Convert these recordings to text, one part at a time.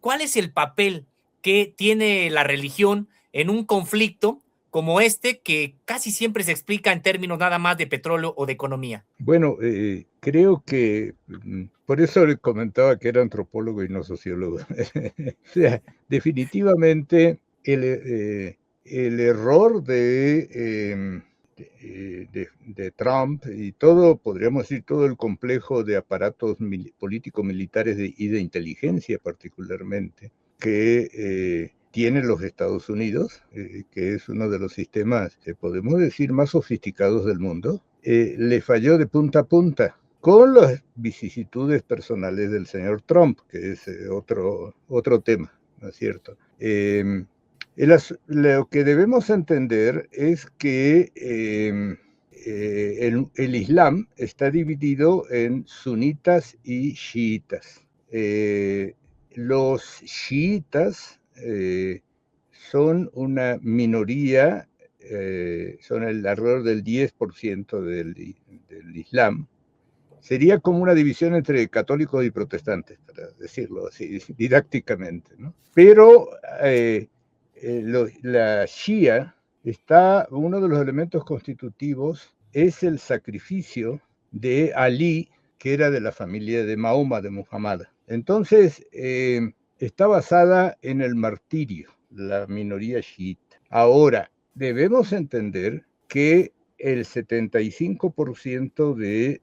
¿cuál es el papel que tiene la religión en un conflicto como este, que casi siempre se explica en términos nada más de petróleo o de economía? Bueno, creo que por eso le comentaba que era antropólogo y no sociólogo. O sea, definitivamente el error de Trump y todo, podríamos decir, todo el complejo de aparatos político-militares y de inteligencia particularmente, que tienen los Estados Unidos, que es uno de los sistemas, podemos decir, más sofisticados del mundo, le falló de punta a punta, con las vicisitudes personales del señor Trump, que es otro tema, ¿no es cierto? Lo que debemos entender es que el Islam está dividido en sunitas y chiitas. Los chiitas son una minoría, son alrededor del 10% del Islam. Sería como una división entre católicos y protestantes, para decirlo así, didácticamente, ¿no? Pero la Shia está, uno de los elementos constitutivos es el sacrificio de Ali, que era de la familia de Mahoma, de Muhammad. Entonces, está basada en el martirio, la minoría chiita. Ahora, debemos entender que el 75% de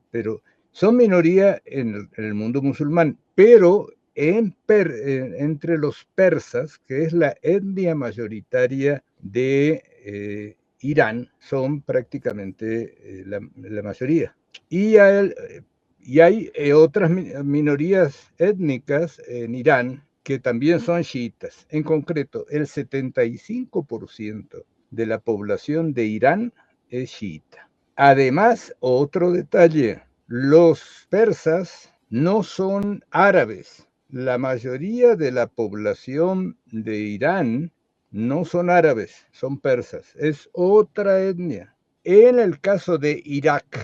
pero son minoría en el mundo musulmán, pero entre los persas, que es la etnia mayoritaria de Irán, son prácticamente la mayoría. Y hay otras minorías étnicas en Irán que también son chiitas. En concreto, el 75% de la población de Irán es chiita. Además, otro detalle, los persas no son árabes. La mayoría de la población de Irán no son árabes, son persas. Es otra etnia. En el caso de Irak,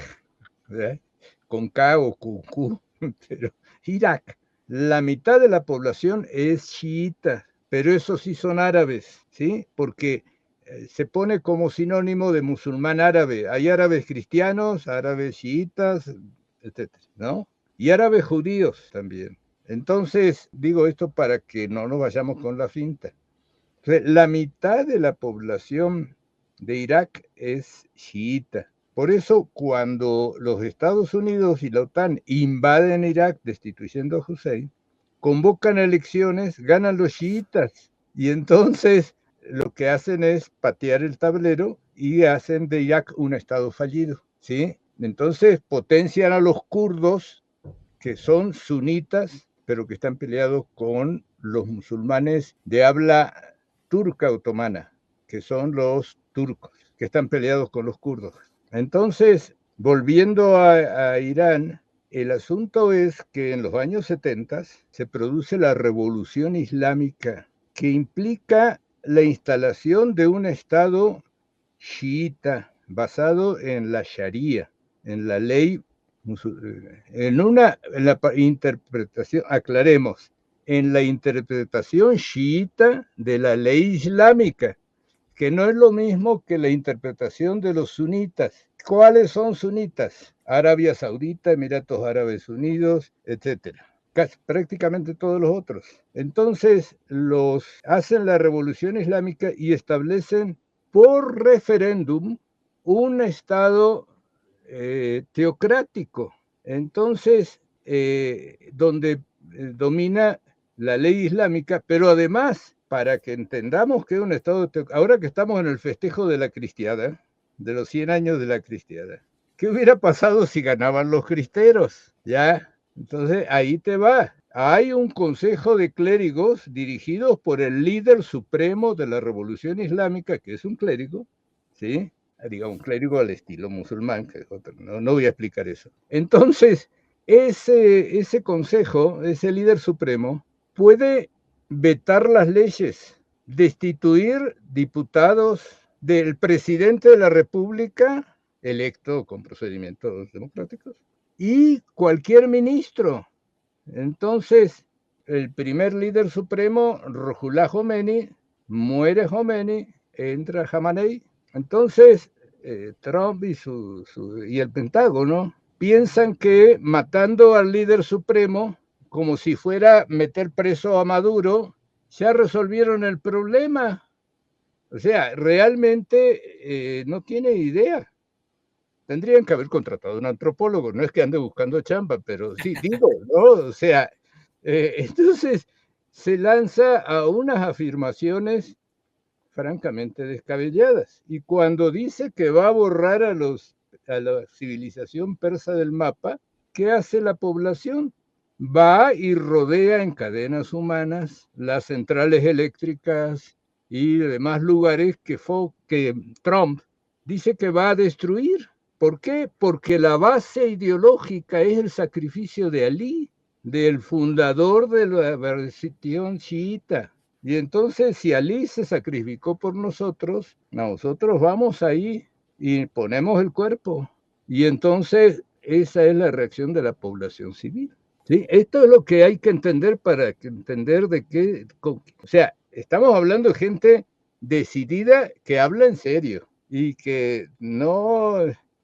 ¿verdad? Con K o Q, pero Irak, la mitad de la población es chiita, pero esos sí son árabes, ¿sí? Porque se pone como sinónimo de musulmán árabe. Hay árabes cristianos, árabes chiitas, etcétera, ¿no? Y árabes judíos también. Entonces, digo esto para que no nos vayamos con la finta. La mitad de la población de Irak es chiita. Por eso, cuando los Estados Unidos y la OTAN invaden Irak, destituyendo a Hussein, convocan elecciones, ganan los chiitas. Y entonces lo que hacen es patear el tablero y hacen de Irak un estado fallido, ¿sí? Entonces potencian a los kurdos, que son sunitas, pero que están peleados con los musulmanes de habla turca otomana, que son los turcos, que están peleados con los kurdos. Entonces, volviendo a Irán, el asunto es que en los años 70 se produce la revolución islámica, que implica la instalación de un Estado chiita basado en la Sharia, en la ley, en la interpretación, aclaremos, en la interpretación chiita de la ley islámica, que no es lo mismo que la interpretación de los sunitas. ¿Cuáles son sunitas? Arabia Saudita, Emiratos Árabes Unidos, etcétera. Prácticamente todos los otros. Entonces, hacen la revolución islámica y establecen por referéndum un Estado teocrático. Entonces, donde domina la ley islámica, pero además, para que entendamos que es un Estado ahora que estamos en el festejo de la cristiada, de los 100 años de la cristiada, ¿qué hubiera pasado si ganaban los cristeros? ¿Ya? Entonces, ahí te va. Hay un consejo de clérigos dirigidos por el líder supremo de la revolución islámica, que es un clérigo, ¿sí? Digamos, un clérigo al estilo musulmán, que es otro, no voy a explicar eso. Entonces, ese consejo, ese líder supremo, puede vetar las leyes, destituir diputados del presidente de la República, electo con procedimientos democráticos, y cualquier ministro. Entonces, el primer líder supremo, Ruhollah Khomeini, muere Khomeini, entra Khamenei. Entonces, Trump y el Pentágono piensan que matando al líder supremo, como si fuera meter preso a Maduro, ya resolvieron el problema. O sea, realmente no tiene idea. Tendrían que haber contratado un antropólogo, no es que ande buscando chamba, pero sí, digo, ¿no? O sea, entonces se lanza a unas afirmaciones francamente descabelladas. Y cuando dice que va a borrar a la civilización persa del mapa, ¿qué hace la población? Va y rodea en cadenas humanas las centrales eléctricas y demás lugares que Trump dice que va a destruir. ¿Por qué? Porque la base ideológica es el sacrificio de Ali, del fundador de la versión chiita. Y entonces, si Ali se sacrificó por nosotros vamos ahí y ponemos el cuerpo. Y entonces, esa es la reacción de la población civil. ¿Sí? Esto es lo que hay que entender para entender de qué. O sea, estamos hablando de gente decidida que habla en serio y que no.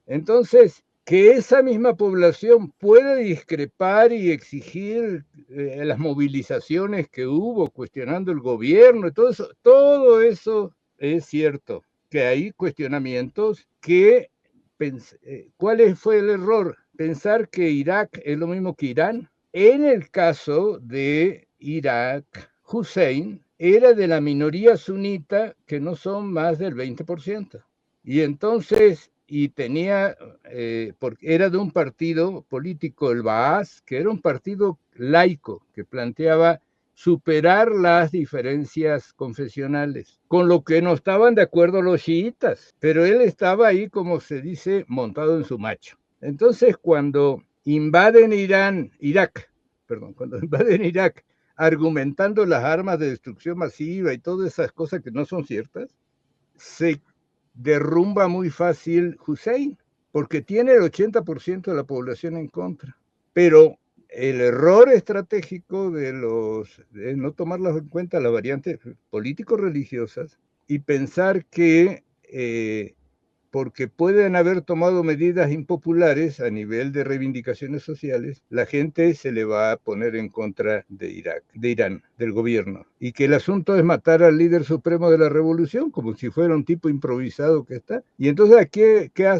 Entonces, que esa misma población puede discrepar y exigir las movilizaciones que hubo cuestionando el gobierno y todo eso es cierto, que hay cuestionamientos que, ¿cuál fue el error? Pensar que Irak es lo mismo que Irán. En el caso de Irak, Hussein era de la minoría sunita, que no son más del 20%. Y entonces, porque era de un partido político, el Baas, que era un partido laico, que planteaba superar las diferencias confesionales, con lo que no estaban de acuerdo los chiitas, pero él estaba ahí, como se dice, montado en su macho. Entonces, cuando invaden Irak, argumentando las armas de destrucción masiva y todas esas cosas que no son ciertas, se derrumba muy fácil Hussein, porque tiene el 80% de la población en contra. Pero el error estratégico de no tomar en cuenta las variantes político-religiosas y pensar que porque pueden haber tomado medidas impopulares a nivel de reivindicaciones sociales, la gente se le va a poner en contra de Irán, del gobierno. Y que el asunto es matar al líder supremo de la revolución, como si fuera un tipo improvisado que está. Y entonces,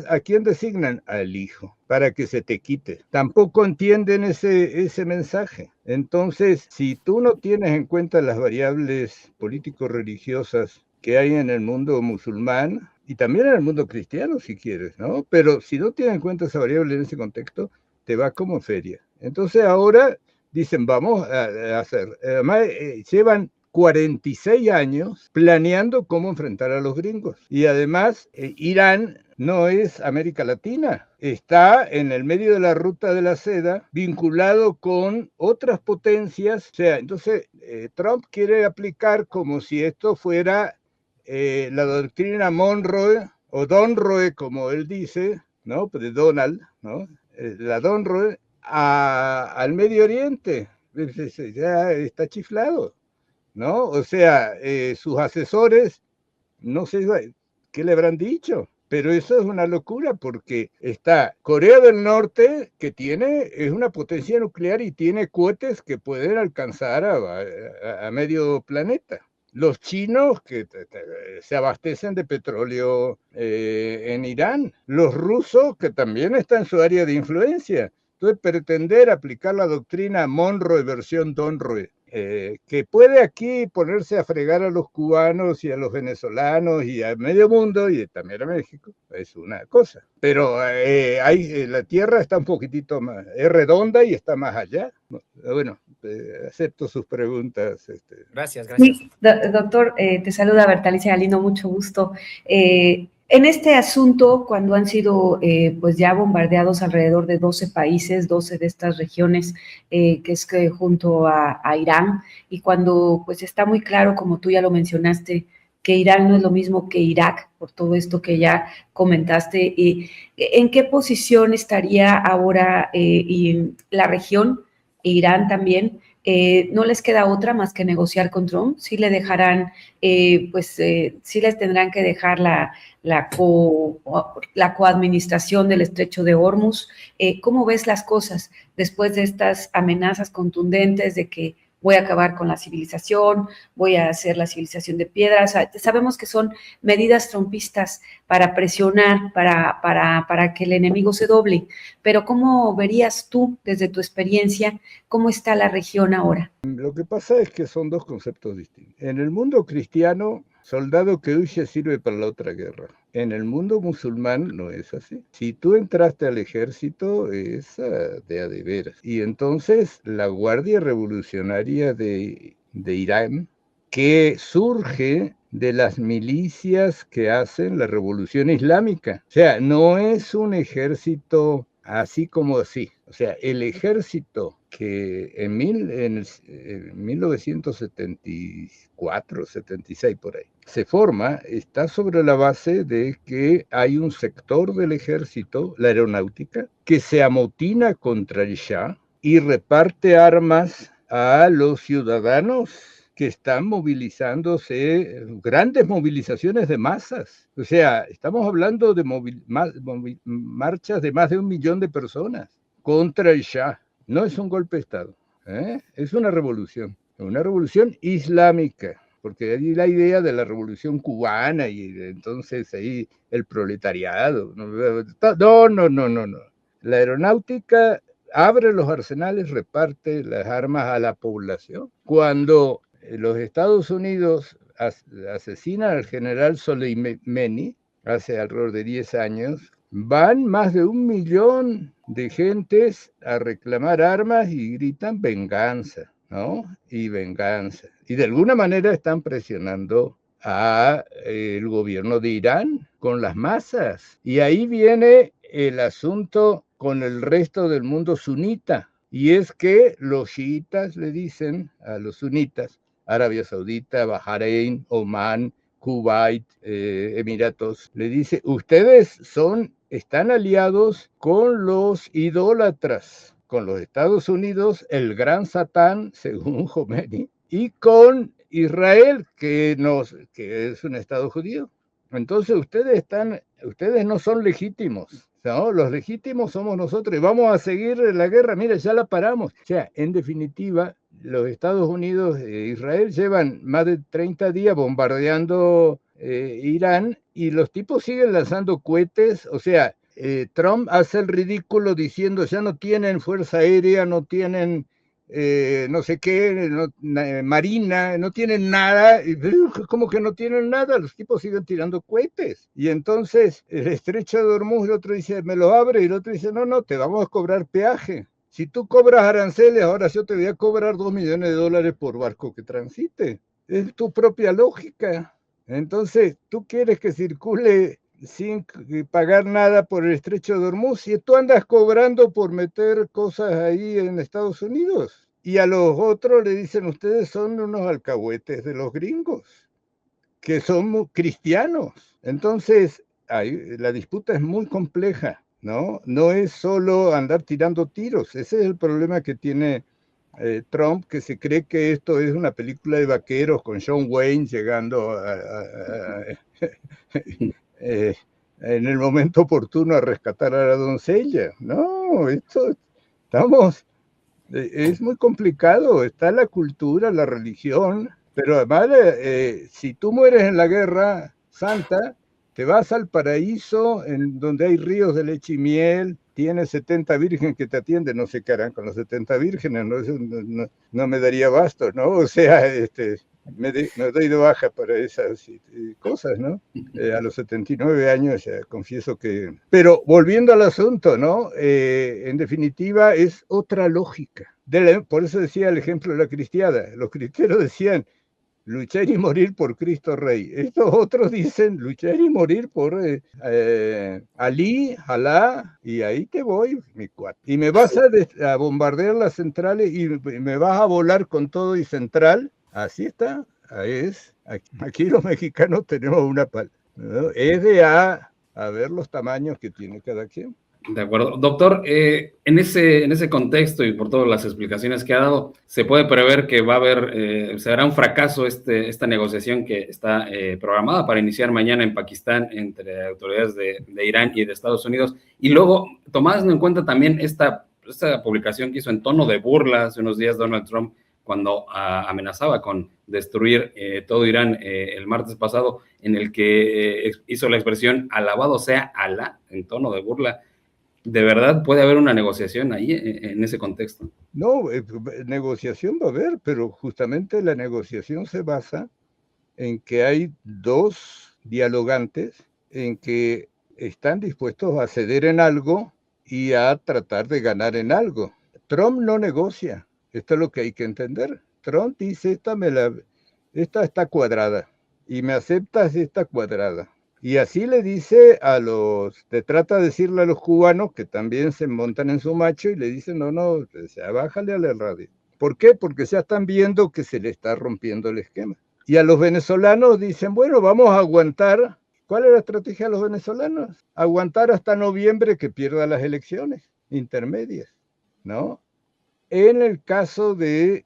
¿a quién designan? Al hijo, para que se te quite. Tampoco entienden ese mensaje. Entonces, si tú no tienes en cuenta las variables político-religiosas que hay en el mundo musulmán, y también en el mundo cristiano, si quieres, ¿no? Pero si no tienes en cuenta esa variable en ese contexto, te va como feria. Entonces ahora dicen, vamos a hacer. Además, llevan 46 años planeando cómo enfrentar a los gringos. Y además, Irán no es América Latina. Está en el medio de la ruta de la seda, vinculado con otras potencias. O sea, entonces Trump quiere aplicar como si esto fuera la doctrina Monroe, o Donroe, como él dice, ¿no? De Donald, ¿no? La Donroe al Medio Oriente. Ya está chiflado, ¿no? O sea, sus asesores, no sé qué le habrán dicho, pero eso es una locura porque está Corea del Norte, que es una potencia nuclear y tiene cohetes que pueden alcanzar a medio planeta. Los chinos que se abastecen de petróleo en Irán, los rusos que también están en su área de influencia. Entonces, pretender aplicar la doctrina Monroe versión Donroe, que puede aquí ponerse a fregar a los cubanos y a los venezolanos y a medio mundo y también a México, es una cosa. Pero la Tierra está un poquitito más, es redonda y está más allá. Bueno, acepto sus preguntas. Gracias, gracias. Sí, doctor, te saluda Bertalicia Galindo, mucho gusto. En este asunto, cuando han sido pues ya bombardeados alrededor de 12 países, 12 de estas regiones, que es que junto a Irán, y cuando pues está muy claro, como tú ya lo mencionaste, que Irán no es lo mismo que Irak, por todo esto que ya comentaste, ¿en qué posición estaría ahora y la región, e Irán también, no les queda otra más que negociar con Trump. Sí le dejarán, sí les tendrán que dejar la coadministración del Estrecho de Hormuz. ¿Cómo ves las cosas después de estas amenazas contundentes de que voy a acabar con la civilización, voy a hacer la civilización de piedra? O sea, sabemos que son medidas trumpistas para presionar, para que el enemigo se doble, pero ¿cómo verías tú, desde tu experiencia, cómo está la región ahora? Lo que pasa es que son dos conceptos distintos. En el mundo cristiano, soldado que huye sirve para la otra guerra. En el mundo musulmán no es así. Si tú entraste al ejército, es de a de veras. Y entonces la Guardia Revolucionaria de Irán, que surge de las milicias que hacen la Revolución Islámica. O sea, no es un ejército así como así. O sea, el ejército que en 1974, 76 por ahí, se forma, está sobre la base de que hay un sector del ejército, la aeronáutica, que se amotina contra el Shah y reparte armas a los ciudadanos que están movilizándose, grandes movilizaciones de masas. O sea, estamos hablando de marchas de más de 1 millón de personas contra el Shah. No es un golpe de Estado, es una revolución islámica, porque hay la idea de la revolución cubana y entonces ahí el proletariado. No. La aeronáutica abre los arsenales, reparte las armas a la población. Cuando los Estados Unidos asesinan al general Soleimani hace alrededor de 10 años, van más de 1 millón de gentes a reclamar armas y gritan venganza, ¿no? Y venganza. Y de alguna manera están presionando al gobierno de Irán con las masas. Y ahí viene el asunto con el resto del mundo sunita. Y es que los chiitas le dicen a los sunitas, Arabia Saudita, Bahrein, Omán, Kuwait, Emiratos, le dice, ustedes están aliados con los idólatras, con los Estados Unidos, el gran Satán, según Khomeini, y con Israel, que es un Estado judío. Entonces ustedes no son legítimos, ¿no? Los legítimos somos nosotros y vamos a seguir la guerra, mira, ya la paramos. O sea, en definitiva, los Estados Unidos e Israel llevan más de 30 días bombardeando Irán y los tipos siguen lanzando cohetes. O sea, Trump hace el ridículo diciendo ya no tienen fuerza aérea, no tienen no sé qué, marina, no tienen nada. ¿Cómo que no tienen nada? Los tipos siguen tirando cohetes. Y entonces el estrecho de Hormuz, el otro dice, me lo abre, y el otro dice, no, te vamos a cobrar peaje. Si tú cobras aranceles, ahora yo te voy a cobrar $2 millones por barco que transite. Es tu propia lógica. Entonces, tú quieres que circule sin pagar nada por el estrecho de Hormuz y tú andas cobrando por meter cosas ahí en Estados Unidos. Y a los otros le dicen, ustedes son unos alcahuetes de los gringos, que son cristianos. Entonces, la disputa es muy compleja. No es solo andar tirando tiros. Ese es el problema que tiene Trump, que se cree que esto es una película de vaqueros con John Wayne llegando en el momento oportuno a rescatar a la doncella. No, es muy complicado. Está la cultura, la religión, pero además, si tú mueres en la guerra santa, te vas al paraíso en donde hay ríos de leche y miel, tienes 70 vírgenes que te atienden, no sé qué harán con los 70 vírgenes, no me daría basto, ¿no? O sea, me doy de baja para esas cosas, ¿no? A los 79 años ya confieso que... Pero volviendo al asunto, ¿no? En definitiva es otra lógica. Por eso decía el ejemplo de la cristiada. Los cristianos decían, luchar y morir por Cristo Rey. Estos otros dicen luchar y morir por Ali, Alá, y ahí te voy, mi cuate. Y me vas a bombardear las centrales y me vas a volar con todo y central. Así está. Aquí los mexicanos tenemos una pala, ¿no? Es de a ver los tamaños que tiene cada quien. De acuerdo. Doctor, en ese contexto y por todas las explicaciones que ha dado, ¿se puede prever que va a haber, será un fracaso esta negociación que está programada para iniciar mañana en Pakistán entre autoridades de Irán y de Estados Unidos? Y luego, tomando en cuenta también esta publicación que hizo en tono de burla hace unos días Donald Trump, cuando amenazaba con destruir todo Irán el martes pasado, en el que hizo la expresión alabado sea Alá, en tono de burla. ¿De verdad puede haber una negociación ahí en ese contexto? No, negociación va a haber, pero justamente la negociación se basa en que hay dos dialogantes en que están dispuestos a ceder en algo y a tratar de ganar en algo. Trump no negocia, esto es lo que hay que entender. Trump dice, esta está cuadrada y me aceptas esta cuadrada. Y así le dice trata de decirle a los cubanos que también se montan en su macho y le dicen, no, o sea, bájale a la radio. ¿Por qué? Porque ya están viendo que se le está rompiendo el esquema. Y a los venezolanos dicen, bueno, vamos a aguantar. ¿Cuál es la estrategia de los venezolanos? Aguantar hasta noviembre que pierda las elecciones intermedias, ¿no? En el caso de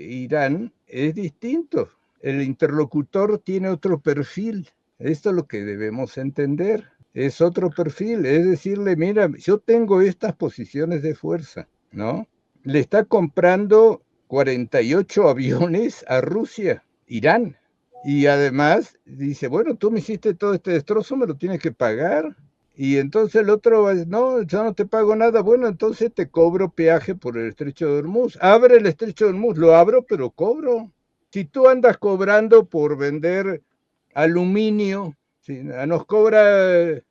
Irán es distinto. El interlocutor tiene otro perfil. Esto es lo que debemos entender. Es otro perfil, es decirle, mira, yo tengo estas posiciones de fuerza, ¿no? Le está comprando 48 aviones a Rusia, Irán. Y además dice, bueno, tú me hiciste todo este destrozo, me lo tienes que pagar. Y entonces el otro va a decir, no, yo no te pago nada. Bueno, entonces te cobro peaje por el estrecho de Hormuz. Abre el estrecho de Hormuz, lo abro, pero cobro. Si tú andas cobrando por vender aluminio, ¿sí? nos cobra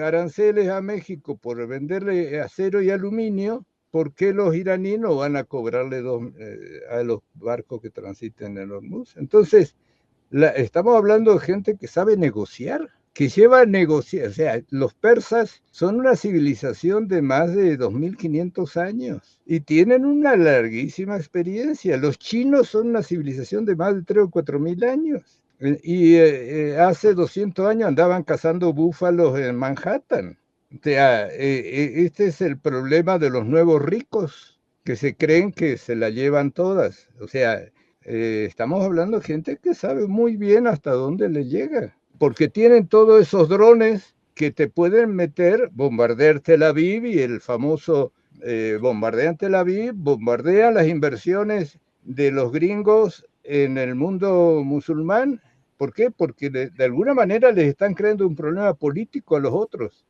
aranceles a México por venderle acero y aluminio, ¿por qué los iraníes no van a cobrarle a los barcos que transiten en Hormuz? Entonces, estamos hablando de gente que sabe negociar, que lleva a negociar. O sea, los persas son una civilización de más de 2500 años y tienen una larguísima experiencia. Los chinos son una civilización de más de 3 o 4000 años. Y hace 200 años andaban cazando búfalos en Manhattan. O sea, este es el problema de los nuevos ricos, que se creen que se la llevan todas. O sea, estamos hablando de gente que sabe muy bien hasta dónde le llega, porque tienen todos esos drones que te pueden bombardear Tel Aviv, y el famoso bombardean Tel Aviv, bombardean las inversiones de los gringos en el mundo musulmán. ¿Por qué? Porque de alguna manera les están creando un problema político a los otros.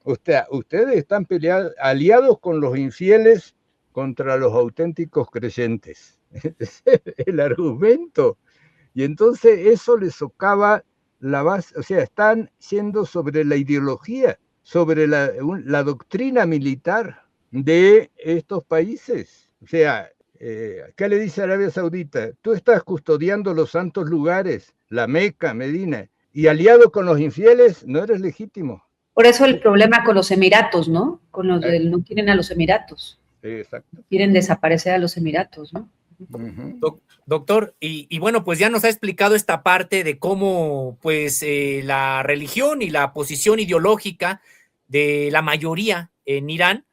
O sea, ustedes están aliados con los infieles contra los auténticos creyentes. Es el argumento. Y entonces eso les socava la base, o sea, están siendo sobre la ideología, sobre la doctrina militar de estos países. O sea, ¿qué le dice Arabia Saudita? Tú estás custodiando los santos lugares, la Meca, Medina, y aliado con los infieles, no eres legítimo. Por eso el problema con los Emiratos, ¿no? No quieren a los Emiratos. Exacto. Quieren desaparecer a los Emiratos, ¿no? Doctor, y bueno, pues ya nos ha explicado esta parte de cómo pues la religión y la posición ideológica de la mayoría en Irán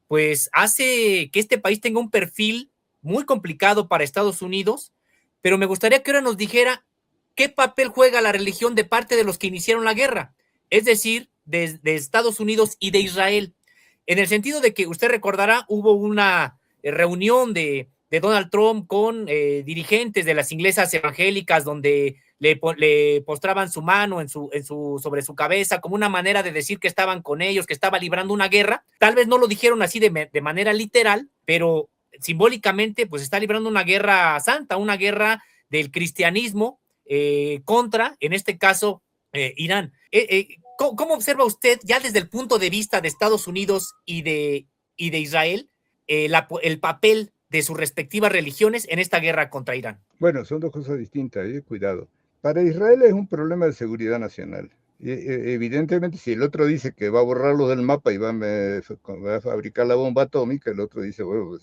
pues hace que este país tenga un perfil muy complicado para Estados Unidos, pero me gustaría que ahora nos dijera qué papel juega la religión de parte de los que iniciaron la guerra, es decir, de Estados Unidos y de Israel, en el sentido de que usted recordará, hubo una reunión de Donald Trump con dirigentes de las iglesias evangélicas donde le postraban su mano sobre su cabeza como una manera de decir que estaban con ellos, que estaba librando una guerra. Tal vez no lo dijeron así de manera literal, pero simbólicamente pues está librando una guerra santa, una guerra del cristianismo contra, en este caso, Irán. ¿Cómo observa usted ya desde el punto de vista de Estados Unidos y de Israel el papel de sus respectivas religiones en esta guerra contra Irán? Bueno, son dos cosas distintas, cuidado. Para Israel es un problema de seguridad nacional. Evidentemente, si el otro dice que va a borrarlo del mapa y va a fabricar la bomba atómica, el otro dice, bueno, pues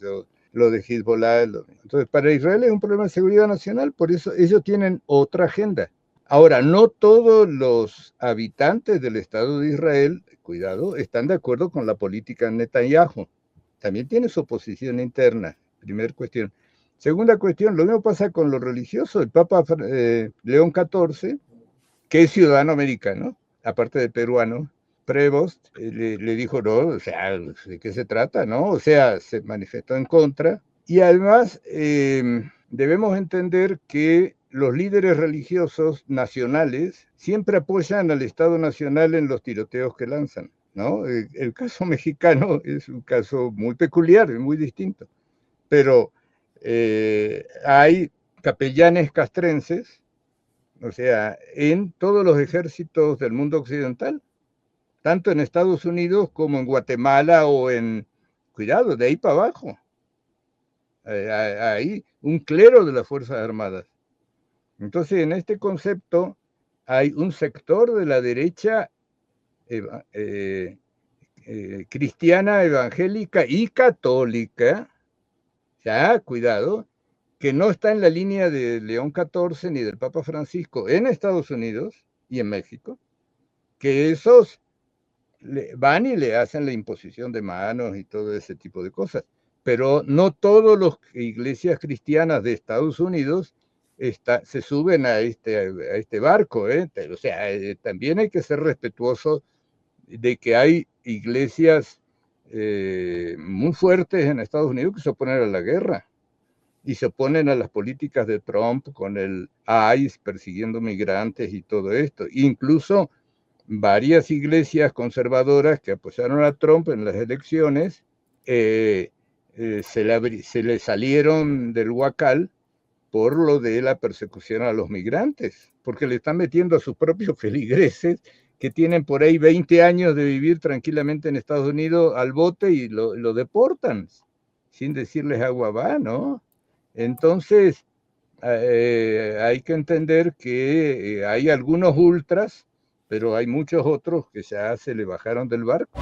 lo de Hezbollah. Entonces, para Israel es un problema de seguridad nacional, por eso ellos tienen otra agenda. Ahora, no todos los habitantes del Estado de Israel, cuidado, están de acuerdo con la política de Netanyahu. También tiene su oposición interna, primera cuestión. Segunda cuestión, lo mismo pasa con los religiosos. El Papa León XIV, que es ciudadano americano, aparte de peruano, Prevost, le dijo, no, o sea, ¿de qué se trata? ¿No? O sea, se manifestó en contra. Y además, debemos entender que los líderes religiosos nacionales siempre apoyan al Estado Nacional en los tiroteos que lanzan, ¿no? El caso mexicano es un caso muy peculiar, muy distinto. Pero hay capellanes castrenses, o sea, en todos los ejércitos del mundo occidental, tanto en Estados Unidos como en Guatemala o cuidado, de ahí para abajo. Hay un clero de las Fuerzas Armadas. Entonces, en este concepto hay un sector de la derecha cristiana, evangélica y católica, ya, cuidado, que no está en la línea de León XIV ni del Papa Francisco en Estados Unidos y en México, que esos van y le hacen la imposición de manos y todo ese tipo de cosas. Pero no todas las iglesias cristianas de Estados Unidos se suben a este barco, ¿eh? O sea, también hay que ser respetuoso de que hay iglesias muy fuertes en Estados Unidos que se oponen a la guerra y se oponen a las políticas de Trump con el ICE persiguiendo migrantes y todo esto. Incluso varias iglesias conservadoras que apoyaron a Trump en las elecciones se le salieron del huacal por lo de la persecución a los migrantes, porque le están metiendo a sus propios feligreses que tienen por ahí 20 años de vivir tranquilamente en Estados Unidos al bote y lo deportan, sin decirles agua va, ¿no? Entonces, hay que entender que hay algunos ultras, pero hay muchos otros que ya se le bajaron del barco.